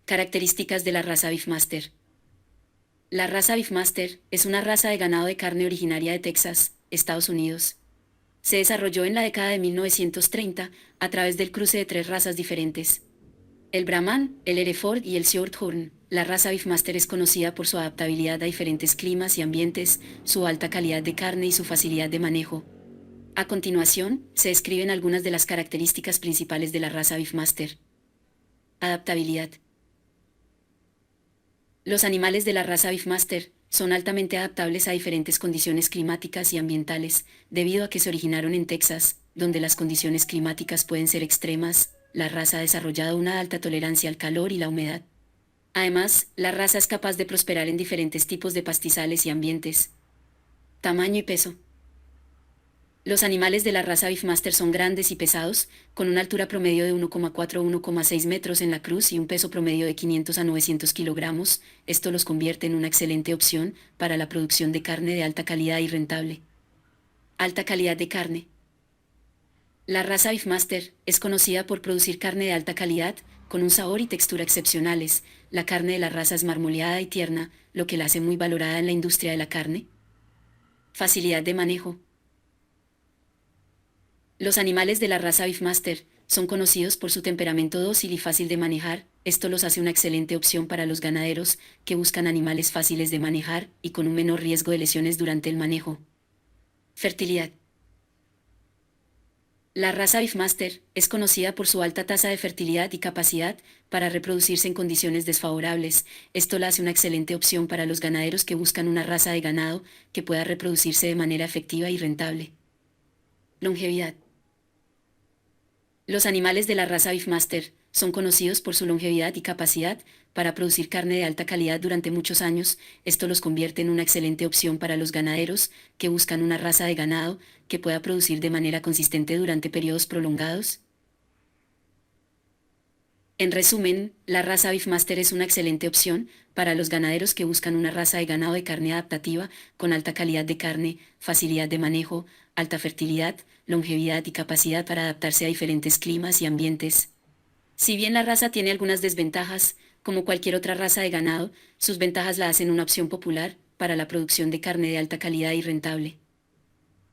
Características de la raza Beefmaster. La raza Beefmaster es una raza de ganado de carne originaria de Texas, Estados Unidos. Se desarrolló en la década de 1930 a través del cruce de tres razas diferentes: el Brahman, el Hereford y el Shorthorn. La raza Beefmaster es conocida por su adaptabilidad a diferentes climas y ambientes, su alta calidad de carne y su facilidad de manejo. A continuación, se describen algunas de las características principales de la raza Beefmaster. Adaptabilidad. Los animales de la raza Beefmaster son altamente adaptables a diferentes condiciones climáticas y ambientales, debido a que se originaron en Texas, donde las condiciones climáticas pueden ser extremas. La raza ha desarrollado una alta tolerancia al calor y la humedad. Además, la raza es capaz de prosperar en diferentes tipos de pastizales y ambientes. Tamaño y peso. Los animales de la raza Beefmaster son grandes y pesados, con una altura promedio de 1,4 a 1,6 metros en la cruz y un peso promedio de 500 a 900 kilogramos. Esto los convierte en una excelente opción para la producción de carne de alta calidad y rentable. Alta calidad de carne. La raza Beefmaster es conocida por producir carne de alta calidad, con un sabor y textura excepcionales. La carne de la raza es marmoleada y tierna, lo que la hace muy valorada en la industria de la carne. Facilidad de manejo. Los animales de la raza Beefmaster son conocidos por su temperamento dócil y fácil de manejar. Esto los hace una excelente opción para los ganaderos que buscan animales fáciles de manejar y con un menor riesgo de lesiones durante el manejo. Fertilidad. La raza Beefmaster es conocida por su alta tasa de fertilidad y capacidad para reproducirse en condiciones desfavorables. Esto la hace una excelente opción para los ganaderos que buscan una raza de ganado que pueda reproducirse de manera efectiva y rentable. Longevidad. Los animales de la raza Beefmaster son conocidos por su longevidad y capacidad para producir carne de alta calidad durante muchos años. Esto los convierte en una excelente opción para los ganaderos que buscan una raza de ganado que pueda producir de manera consistente durante periodos prolongados. En resumen, la raza Beefmaster es una excelente opción para los ganaderos que buscan una raza de ganado de carne adaptativa, con alta calidad de carne, facilidad de manejo, alta fertilidad, longevidad y capacidad para adaptarse a diferentes climas y ambientes. Si bien la raza tiene algunas desventajas, como cualquier otra raza de ganado, sus ventajas la hacen una opción popular para la producción de carne de alta calidad y rentable.